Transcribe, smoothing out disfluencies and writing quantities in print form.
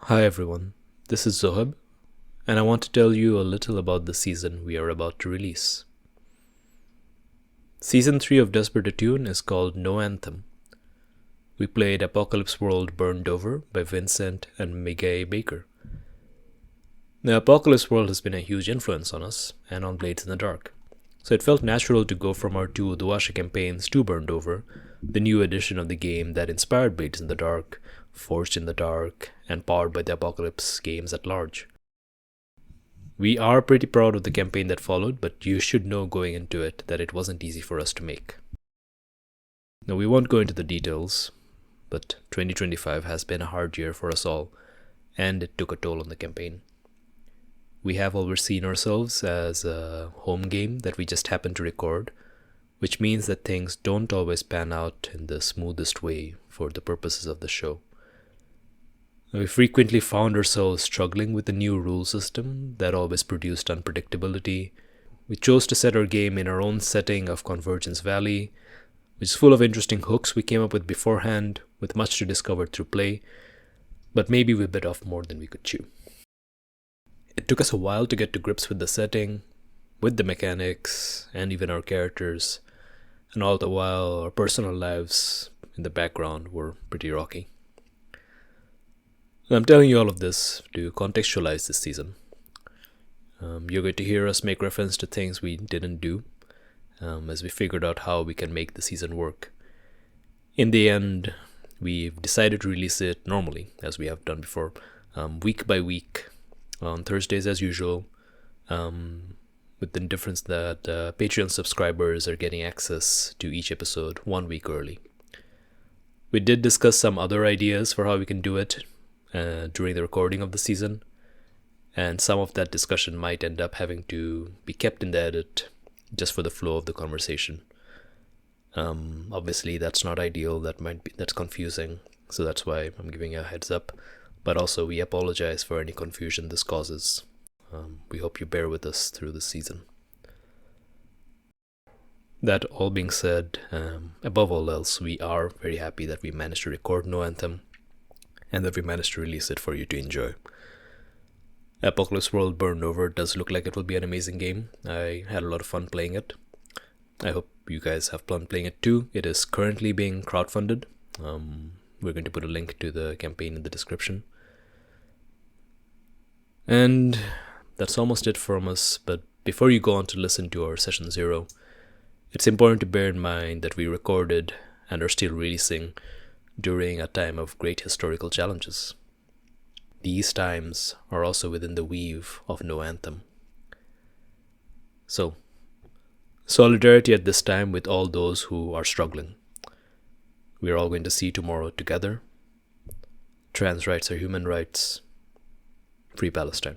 Hi everyone, this is Zohab, and I want to tell you a little about the season we are about to release. Season 3 of Desperate Attune is called No Anthem. We played Apocalypse World Burned Over by Vincent and Miguel Baker. The Apocalypse World has been a huge influence on us and on Blades in the Dark, so it felt natural to go from our two Duasha campaigns to Burned Over, the new edition of the game that inspired Blades in the Dark, Forged in the Dark, and powered by the Apocalypse games at large. We are pretty proud of the campaign that followed, but you should know going into it that it wasn't easy for us to make. Now, we won't go into the details, but 2025 has been a hard year for us all, and it took a toll on the campaign. We have always seen ourselves as a home game that we just happen to record, which means that things don't always pan out in the smoothest way for the purposes of the show. We frequently found ourselves struggling with the new rule system that always produced unpredictability. We chose to set our game in our own setting of Convergence Valley, which is full of interesting hooks we came up with beforehand, with much to discover through play, but maybe we bit off more than we could chew. It took us a while to get to grips with the setting, with the mechanics, and even our characters, and all the while our personal lives in the background were pretty rocky. I'm telling you all of this to contextualize this season. You're going to hear us make reference to things we didn't do as we figured out how we can make the season work. In the end, we've decided to release it normally, as we have done before, week by week, on Thursdays as usual, with the difference that Patreon subscribers are getting access to each episode 1 week early. We did discuss some other ideas for how we can do it during the recording of the season, and some of that discussion might end up having to be kept in the edit just for the flow of the conversation. Obviously that's not ideal, that's confusing, so that's why I'm giving you a heads up, but also we apologize for any confusion this causes. We hope you bear with us through the season. That all being said, above all else, we are very happy that we managed to record No Anthem, and that we managed to release it for you to enjoy. Apocalypse World Burned Over does look like it will be an amazing game. I had a lot of fun playing it. I hope you guys have fun playing it too. It is currently being crowdfunded. We're going to put a link to the campaign in the description. And that's almost it from us, but before you go on to listen to our Session 0, it's important to bear in mind that we recorded and are still releasing during a time of great historical challenges. These times are also within the weave of No Anthem. So, solidarity at this time with all those who are struggling. We are all going to see tomorrow together. Trans rights are human rights. Free Palestine.